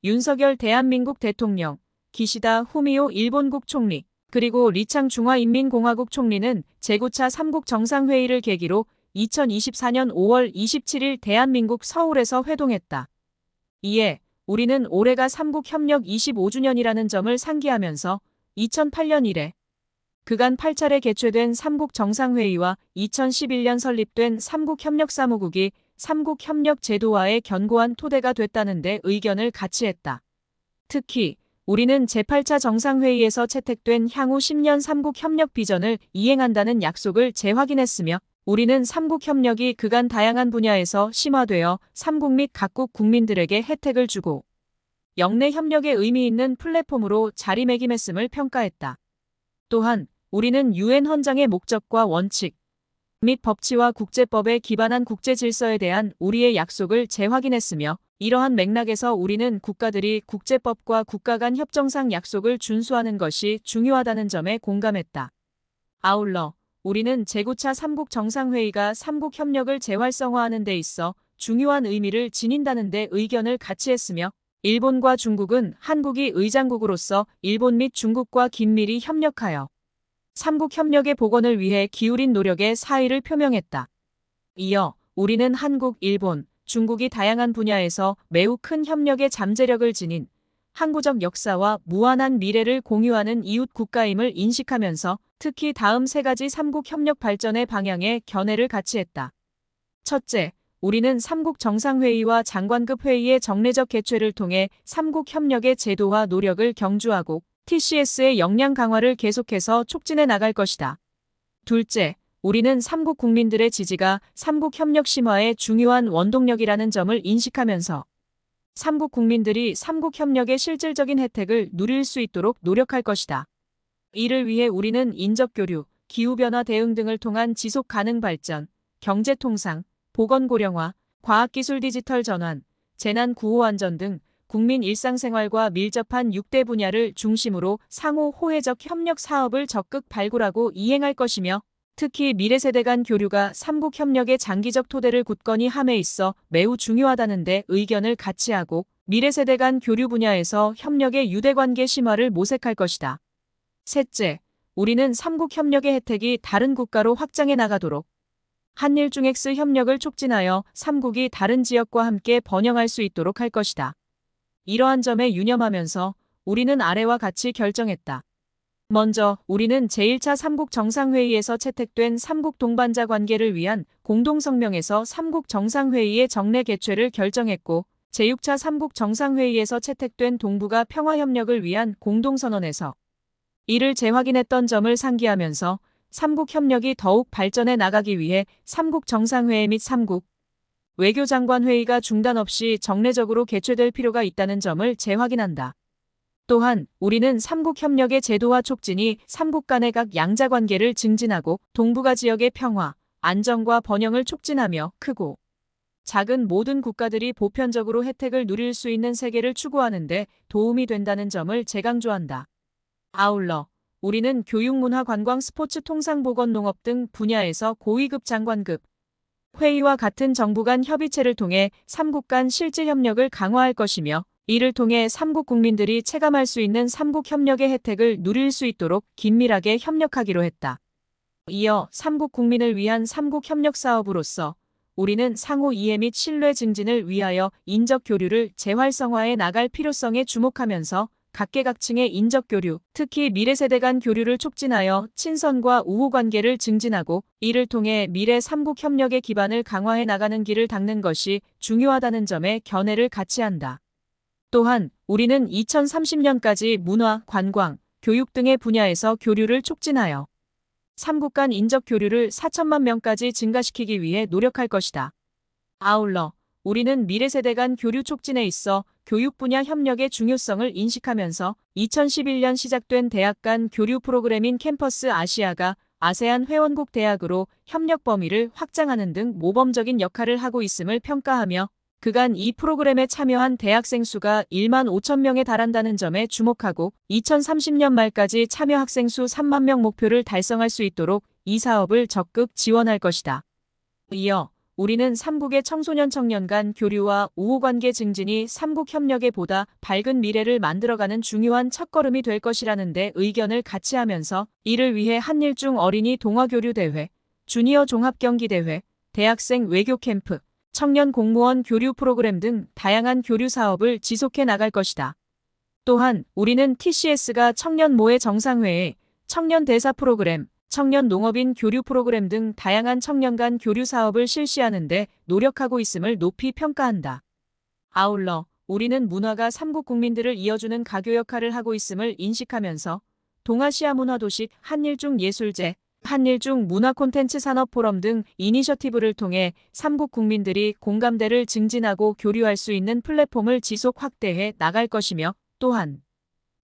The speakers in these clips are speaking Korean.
윤석열 대한민국 대통령, 기시다 후미오 일본국 총리, 그리고 리창 중화인민공화국 총리는 제9차 삼국 정상회의를 계기로 2024년 5월 27일 대한민국 서울에서 회동했다. 이에 우리는 올해가 삼국협력 25주년이라는 점을 상기하면서 2008년 이래 그간 8차례 개최된 삼국정상회의와 2011년 설립된 삼국협력사무국이 삼국협력 제도화의 견고한 토대가 됐다는 데 의견을 같이했다. 특히 우리는 제8차 정상회의에서 채택된 향후 10년 삼국협력 비전을 이행한다는 약속을 재확인했으며 우리는 삼국협력이 그간 다양한 분야에서 심화되어 삼국 및 각국 국민들에게 혜택을 주고 영내 협력에 의미 있는 플랫폼으로 자리매김했음을 평가했다. 또한 우리는 유엔 헌장의 목적과 원칙 및 법치와 국제법에 기반한 국제질서에 대한 우리의 약속을 재확인했으며 이러한 맥락에서 우리는 국가들이 국제법과 국가 간 협정상 약속을 준수하는 것이 중요하다는 점에 공감했다. 아울러 우리는 제9차 삼국정상회의가 삼국협력을 재활성화하는 데 있어 중요한 의미를 지닌다는 데 의견을 같이했으며 일본과 중국은 한국이 의장국으로서 일본 및 중국과 긴밀히 협력하여 삼국협력의 복원을 위해 기울인 노력의 사의를 표명했다. 이어 우리는 한국, 일본, 중국이 다양한 분야에서 매우 큰 협력의 잠재력을 지닌 항구적 역사와 무한한 미래를 공유하는 이웃 국가임을 인식하면서 특히 다음 3가지 삼국협력 발전의 방향에 견해를 같이했다. 첫째, 우리는 삼국정상회의와 장관급 회의의 정례적 개최를 통해 삼국협력의 제도화 노력을 경주하고 TCS의 역량 강화를 계속해서 촉진해 나갈 것이다. 둘째, 우리는 삼국 국민들의 지지가 삼국협력 심화의 중요한 원동력이라는 점을 인식하면서 삼국 국민들이 삼국협력의 실질적인 혜택을 누릴 수 있도록 노력할 것이다. 이를 위해 우리는 인적교류, 기후변화 대응 등을 통한 지속가능 발전, 경제통상, 보건고령화, 과학기술 디지털 전환, 재난구호안전 등 국민 일상생활과 밀접한 6대 분야를 중심으로 상호 호혜적 협력 사업을 적극 발굴하고 이행할 것이며 특히 미래세대 간 교류가 삼국협력의 장기적 토대를 굳건히 함에 있어 매우 중요하다는 데 의견을 같이하고 미래세대 간 교류 분야에서 협력의 유대관계 심화를 모색할 것이다. 셋째, 우리는 삼국협력의 혜택이 다른 국가로 확장해 나가도록 한일중엑스 협력을 촉진하여 삼국이 다른 지역과 함께 번영할 수 있도록 할 것이다. 이러한 점에 유념하면서 우리는 아래와 같이 결정했다. 먼저 우리는 제1차 삼국정상회의에서 채택된 삼국 동반자 관계를 위한 공동성명에서 삼국정상회의의 정례 개최를 결정했고 제6차 삼국정상회의에서 채택된 동북아 평화협력을 위한 공동선언에서 이를 재확인했던 점을 상기하면서 삼국협력이 더욱 발전해 나가기 위해 삼국정상회의 및 삼국 외교장관회의가 중단 없이 정례적으로 개최될 필요가 있다는 점을 재확인한다. 또한 우리는 삼국협력의 제도화 촉진이 삼국 간의 각 양자관계를 증진하고 동북아 지역의 평화, 안정과 번영을 촉진하며 크고 작은 모든 국가들이 보편적으로 혜택을 누릴 수 있는 세계를 추구하는 데 도움이 된다는 점을 재강조한다. 아울러 우리는 교육, 문화, 관광, 스포츠, 통상, 보건, 농업 등 분야에서 고위급 장관급 회의와 같은 정부 간 협의체를 통해 삼국 간 실질 협력을 강화할 것이며 이를 통해 삼국 국민들이 체감할 수 있는 삼국협력의 혜택을 누릴 수 있도록 긴밀하게 협력하기로 했다. 이어 삼국 국민을 위한 삼국협력 사업으로서 우리는 상호 이해 및 신뢰 증진을 위하여 인적 교류를 재활성화해 나갈 필요성에 주목하면서 각계각층의 인적 교류, 특히 미래세대 간 교류를 촉진하여 친선과 우호 관계를 증진하고 이를 통해 미래 삼국 협력의 기반을 강화해 나가는 길을 닦는 것이 중요하다는 점에 견해를 같이한다. 또한 우리는 2030년까지 문화, 관광, 교육 등의 분야에서 교류를 촉진하여 삼국 간 인적 교류를 4천만 명까지 증가시키기 위해 노력할 것이다. 아울러 우리는 미래세대 간 교류 촉진에 있어 교육 분야 협력의 중요성을 인식하면서 2011년 시작된 대학 간 교류 프로그램인 캠퍼스 아시아가 아세안 회원국 대학으로 협력 범위를 확장하는 등 모범적인 역할을 하고 있음을 평가하며 그간 이 프로그램에 참여한 대학생 수가 1만 5천 명에 달한다는 점에 주목하고 2030년 말까지 참여 학생 수 3만 명 목표를 달성할 수 있도록 이 사업을 적극 지원할 것이다. 이어 우리는 삼국의 청소년 청년 간 교류와 우호관계 증진이 삼국 협력에 보다 밝은 미래를 만들어가는 중요한 첫걸음이 될 것이라는 데 의견을 같이 하면서 이를 위해 한일중 어린이 동아교류대회, 주니어 종합경기대회, 대학생 외교 캠프, 청년 공무원 교류 프로그램 등 다양한 교류 사업을 지속해 나갈 것이다. 또한 우리는 TCS가 청년 모의 정상회의, 청년 대사 프로그램, 청년 농업인 교류 프로그램 등 다양한 청년 간 교류 사업을 실시하는 데 노력하고 있음을 높이 평가한다. 아울러 우리는 문화가 삼국 국민들을 이어주는 가교 역할을 하고 있음을 인식하면서 동아시아 문화도식 한일중 예술제, 한일중 문화 콘텐츠 산업 포럼 등 이니셔티브를 통해 삼국 국민들이 공감대를 증진하고 교류할 수 있는 플랫폼을 지속 확대해 나갈 것이며 또한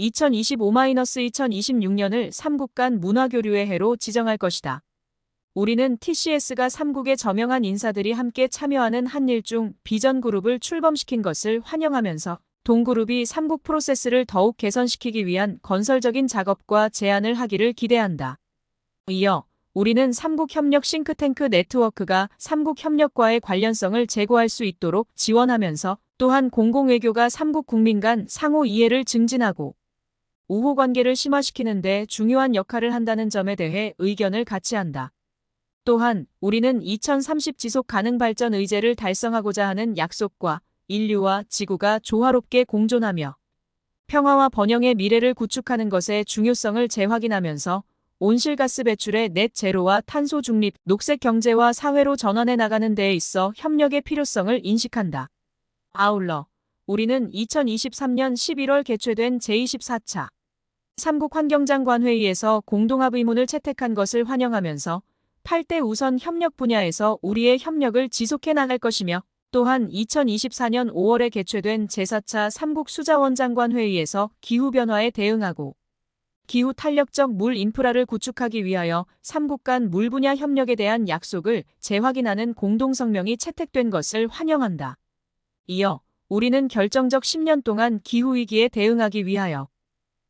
2025-2026년을 삼국 간 문화교류의 해로 지정할 것이다. 우리는 TCS가 삼국의 저명한 인사들이 함께 참여하는 한일중 비전 그룹을 출범시킨 것을 환영하면서 동그룹이 삼국 프로세스를 더욱 개선시키기 위한 건설적인 작업과 제안을 하기를 기대한다. 이어 우리는 삼국협력 싱크탱크 네트워크가 삼국협력과의 관련성을 제고할 수 있도록 지원하면서 또한 공공외교가 삼국 국민 간 상호 이해를 증진하고 우호관계를 심화시키는 데 중요한 역할을 한다는 점에 대해 의견을 같이한다. 또한 우리는 2030 지속 가능 발전 의제를 달성하고자 하는 약속과 인류와 지구가 조화롭게 공존하며 평화와 번영의 미래를 구축하는 것의 중요성을 재확인하면서 온실가스 배출의 넷 제로와 탄소 중립, 녹색 경제와 사회로 전환해 나가는 데에 있어 협력의 필요성을 인식한다. 아울러 우리는 2023년 11월 개최된 제24차 삼국 환경장관회의에서 공동합 의문을 채택한 것을 환영하면서 8대 우선 협력 분야에서 우리의 협력을 지속해 나갈 것이며 또한 2024년 5월에 개최된 제4차 삼국 수자원장관회의에서 기후변화에 대응하고 기후 탄력적 물 인프라를 구축하기 위하여 삼국 간 물 분야 협력에 대한 약속을 재확인하는 공동성명이 채택된 것을 환영한다. 이어 우리는 결정적 10년 동안 기후위기에 대응하기 위하여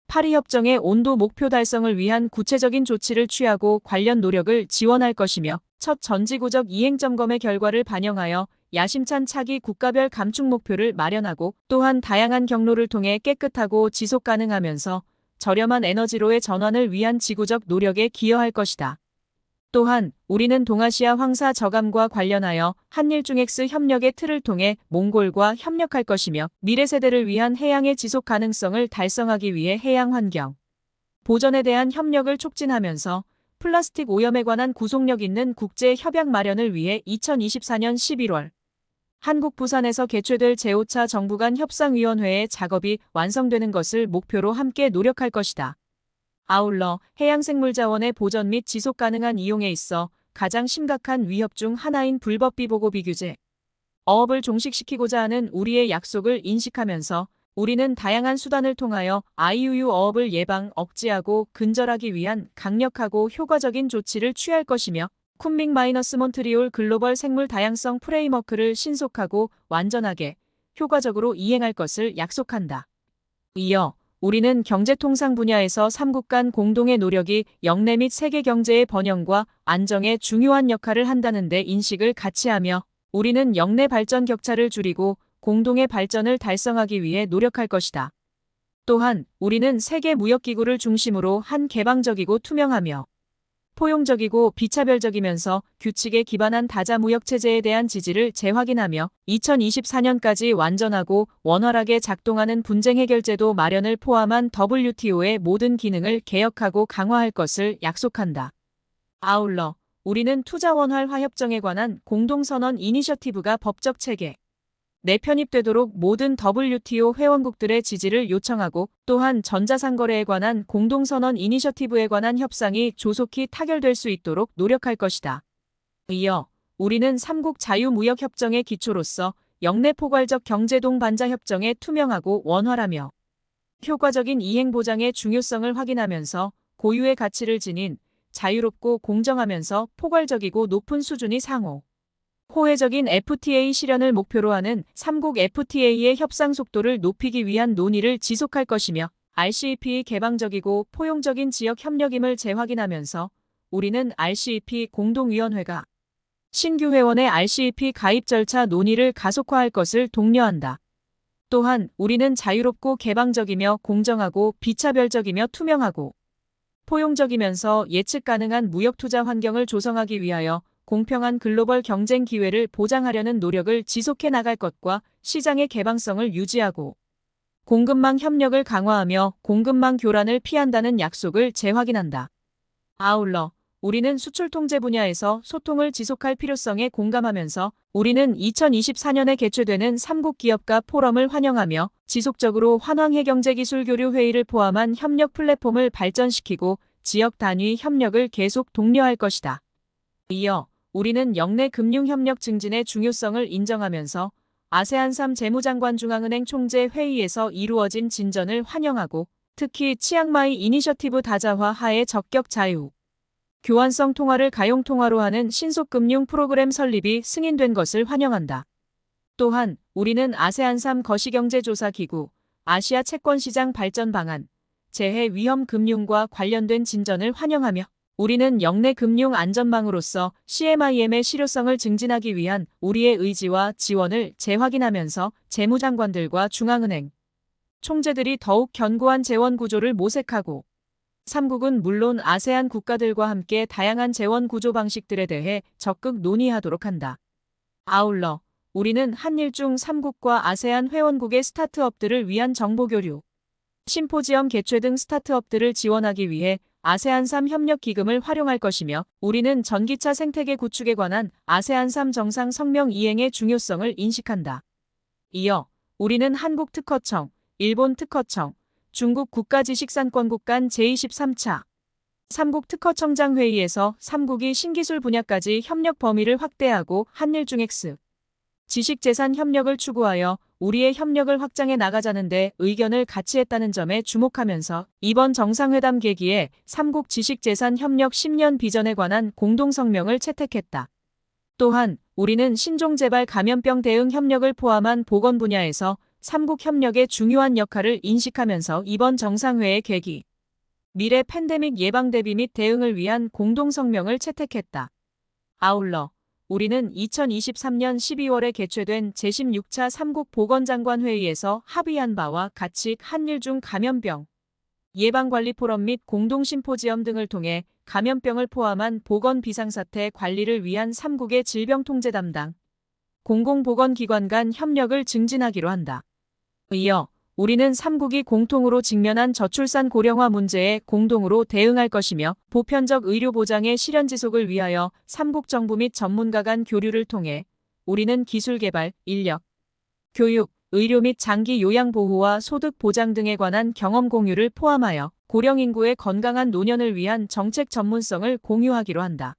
파리협정의 온도 목표 달성을 위한 구체적인 조치를 취하고 관련 노력을 지원할 것이며 첫 전지구적 이행점검의 결과를 반영하여 야심찬 차기 국가별 감축 목표를 마련하고 또한 다양한 경로를 통해 깨끗하고 지속 가능하면서 저렴한 에너지로의 전환을 위한 지구적 노력에 기여할 것이다. 또한 우리는 동아시아 황사 저감과 관련하여 한일중엑스 협력의 틀을 통해 몽골과 협력할 것이며 미래 세대를 위한 해양의 지속 가능성을 달성하기 위해 해양 환경 보전에 대한 협력을 촉진하면서 플라스틱 오염에 관한 구속력 있는 국제 협약 마련을 위해 2024년 11월 한국 부산에서 개최될 제5차 정부 간 협상위원회의 작업이 완성되는 것을 목표로 함께 노력할 것이다. 아울러 해양생물자원의 보전 및 지속 가능한 이용에 있어 가장 심각한 위협 중 하나인 불법 비보고 비규제, 어업을 종식시키고자 하는 우리의 약속을 인식하면서 우리는 다양한 수단을 통하여 IUU 어업을 예방, 억제하고 근절하기 위한 강력하고 효과적인 조치를 취할 것이며 쿤밍-몬트리올 글로벌 생물 다양성 프레임워크를 신속하고 완전하게 효과적으로 이행할 것을 약속한다. 이어 우리는 경제통상 분야에서 삼국 간 공동의 노력이 영내 및 세계 경제의 번영과 안정에 중요한 역할을 한다는 데 인식을 같이 하며 우리는 영내 발전 격차를 줄이고 공동의 발전을 달성하기 위해 노력할 것이다. 또한 우리는 세계 무역기구를 중심으로 한 개방적이고 투명하며 포용적이고 비차별적이면서 규칙에 기반한 다자 무역체제에 대한 지지를 재확인하며 2024년까지 완전하고 원활하게 작동하는 분쟁 해결제도 마련을 포함한 WTO의 모든 기능을 개혁하고 강화할 것을 약속한다. 아울러 우리는 투자원활화 협정에 관한 공동선언 이니셔티브가 법적 체계 내편입되도록 모든 WTO 회원국들의 지지를 요청하고 또한 전자상거래에 관한 공동선언 이니셔티브에 관한 협상이 조속히 타결될 수 있도록 노력할 것이다. 이어 우리는 삼국 자유무역협정의 기초로서 영내 포괄적 경제동반자협정의 투명하고 원활하며 효과적인 이행 보장의 중요성을 확인하면서 고유의 가치를 지닌 자유롭고 공정하면서 포괄적이고 높은 수준의 상호 호혜적인 FTA 실현을 목표로 하는 삼국 FTA의 협상 속도를 높이기 위한 논의를 지속할 것이며 RCEP의 개방적이고 포용적인 지역 협력임을 재확인하면서 우리는 RCEP 공동위원회가 신규 회원의 RCEP 가입 절차 논의를 가속화할 것을 독려한다. 또한 우리는 자유롭고 개방적이며 공정하고 비차별적이며 투명하고 포용적이면서 예측 가능한 무역 투자 환경을 조성하기 위하여 공평한 글로벌 경쟁 기회를 보장하려는 노력을 지속해 나갈 것과 시장의 개방성을 유지하고 공급망 협력을 강화하며 공급망 교란을 피한다는 약속을 재확인한다. 아울러 우리는 수출 통제 분야에서 소통을 지속할 필요성에 공감하면서 우리는 2024년에 개최되는 3국 기업가 포럼을 환영하며 지속적으로 환왕해경제기술 교류 회의를 포함한 협력 플랫폼을 발전시키고 지역 단위 협력을 계속 독려할 것이다. 이어 우리는 영내 금융협력 증진의 중요성을 인정하면서 아세안 3 재무장관 중앙은행 총재 회의에서 이루어진 진전을 환영하고 특히 치앙마이 이니셔티브 다자화 하에 적격 자유, 교환성 통화를 가용 통화로 하는 신속금융 프로그램 설립이 승인된 것을 환영한다. 또한 우리는 아세안 3 거시경제조사기구, 아시아 채권시장 발전 방안, 재해 위험 금융과 관련된 진전을 환영하며 우리는 영내 금융 안전망으로서 CMIM의 실효성을 증진하기 위한 우리의 의지와 지원을 재확인하면서 재무장관들과 중앙은행 총재들이 더욱 견고한 재원 구조를 모색하고 3국은 물론 아세안 국가들과 함께 다양한 재원 구조 방식들에 대해 적극 논의하도록 한다. 아울러 우리는 한일중 3국과 아세안 회원국의 스타트업들을 위한 정보 교류, 심포지엄 개최 등 스타트업들을 지원하기 위해 아세안 3 협력 기금을 활용할 것이며 우리는 전기차 생태계 구축에 관한 아세안 3 정상 성명 이행의 중요성을 인식한다. 이어 우리는 한국 특허청, 일본 특허청, 중국 국가지식산권국 간 제23차 3국 특허청장 회의에서 3국이 신기술 분야까지 협력 범위를 확대하고 한일중엑스 지식재산 협력을 추구하여 우리의 협력을 확장해 나가자는데 의견을 같이 했다는 점에 주목하면서 이번 정상회담 계기에 3국 지식재산 협력 10년 비전에 관한 공동성명을 채택했다. 또한 우리는 신종재발 감염병 대응 협력을 포함한 보건 분야에서 3국 협력의 중요한 역할을 인식하면서 이번 정상회의 계기, 미래 팬데믹 예방 대비 및 대응을 위한 공동성명을 채택했다. 아울러 우리는 2023년 12월에 개최된 제16차 3국 보건장관 회의에서 합의한 바와 같이 한일중 감염병 예방관리 포럼 및 공동심포지엄 등을 통해 감염병을 포함한 보건 비상사태 관리를 위한 3국의 질병통제 담당 공공보건기관 간 협력을 증진하기로 한다. 이어 우리는 3국이 공통으로 직면한 저출산 고령화 문제에 공동으로 대응할 것이며 보편적 의료 보장의 실현 지속을 위하여 3국 정부 및 전문가 간 교류를 통해 우리는 기술 개발, 인력, 교육, 의료 및 장기 요양 보호와 소득 보장 등에 관한 경험 공유를 포함하여 고령 인구의 건강한 노년을 위한 정책 전문성을 공유하기로 한다.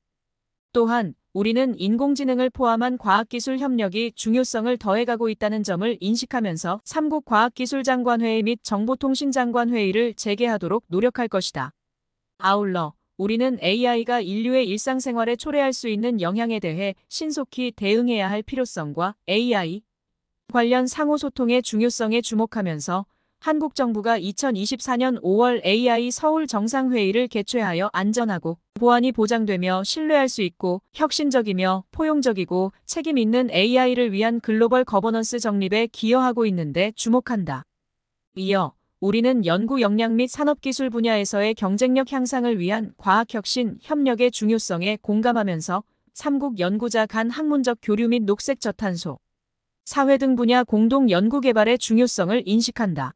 또한 우리는 인공지능을 포함한 과학기술 협력이 중요성을 더해가고 있다는 점을 인식하면서 3국 과학기술장관회의 및 정보통신장관회의를 재개하도록 노력할 것이다. 아울러 우리는 AI가 인류의 일상생활에 초래할 수 있는 영향에 대해 신속히 대응해야 할 필요성과 AI 관련 상호소통의 중요성에 주목하면서 한국 정부가 2024년 5월 AI 서울 정상회의를 개최하여 안전하고 보안이 보장되며 신뢰할 수 있고 혁신적이며 포용적이고 책임 있는 AI를 위한 글로벌 거버넌스 정립에 기여하고 있는데 주목한다. 이어 우리는 연구 역량 및 산업기술 분야에서의 경쟁력 향상을 위한 과학혁신 협력의 중요성에 공감하면서 3국 연구자 간 학문적 교류 및 녹색 저탄소, 사회 등 분야 공동 연구개발의 중요성을 인식한다.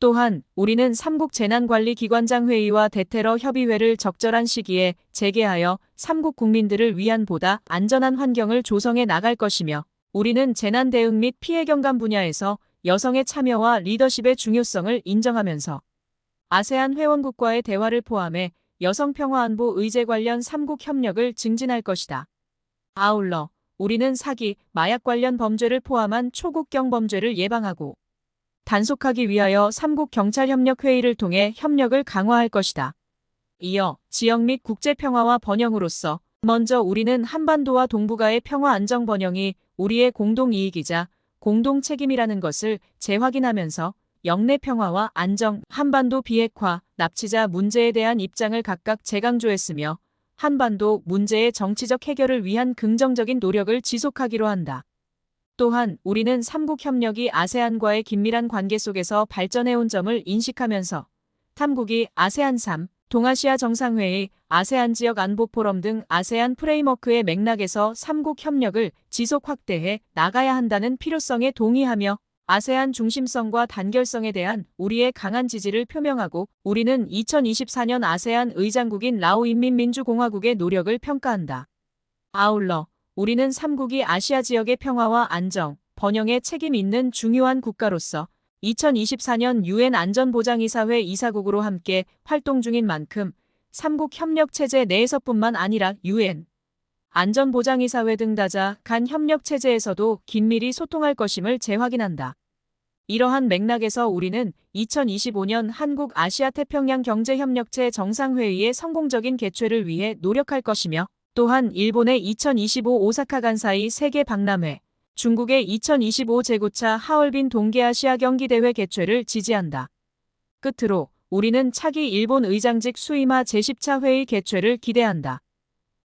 또한 우리는 3국 재난관리기관장 회의와 대테러 협의회를 적절한 시기에 재개하여 3국 국민들을 위한 보다 안전한 환경을 조성해 나갈 것이며 우리는 재난 대응 및 피해 경감 분야에서 여성의 참여와 리더십의 중요성을 인정하면서 아세안 회원국과의 대화를 포함해 여성평화안보 의제 관련 3국 협력을 증진할 것이다. 아울러 우리는 사기, 마약 관련 범죄를 포함한 초국경 범죄를 예방하고 단속하기 위하여 3국 경찰협력회의를 통해 협력을 강화할 것이다. 이어 지역 및 국제평화와 번영으로서 먼저 우리는 한반도와 동북아의 평화 안정 번영이 우리의 공동이익이자 공동책임이라는 것을 재확인하면서 영내 평화와 안정, 한반도 비핵화, 납치자 문제에 대한 입장을 각각 재강조했으며 한반도 문제의 정치적 해결을 위한 긍정적인 노력을 지속하기로 한다. 또한 우리는 삼국 협력이 아세안과의 긴밀한 관계 속에서 발전해온 점을 인식하면서 탐국이 아세안 3, 동아시아 정상회의, 아세안 지역 안보 포럼 등 아세안 프레임워크의 맥락에서 삼국 협력을 지속 확대해 나가야 한다는 필요성에 동의하며 아세안 중심성과 단결성에 대한 우리의 강한 지지를 표명하고 우리는 2024년 아세안 의장국인 라오인민민주공화국의 노력을 평가한다. 아울러 우리는 삼국이 아시아 지역의 평화와 안정, 번영에 책임 있는 중요한 국가로서 2024년 유엔 안전보장이사회 이사국으로 함께 활동 중인 만큼 삼국 협력 체제 내에서뿐만 아니라 유엔 안전보장이사회 등 다자 간 협력 체제에서도 긴밀히 소통할 것임을 재확인한다. 이러한 맥락에서 우리는 2025년 한국 아시아 태평양 경제협력체 정상회의의 성공적인 개최를 위해 노력할 것이며 또한 일본의 2025 오사카 간사이 세계 박람회, 중국의 2025 제9차 하얼빈 동계아시아 경기대회 개최를 지지한다. 끝으로 우리는 차기 일본 의장직 수이마 제10차 회의 개최를 기대한다.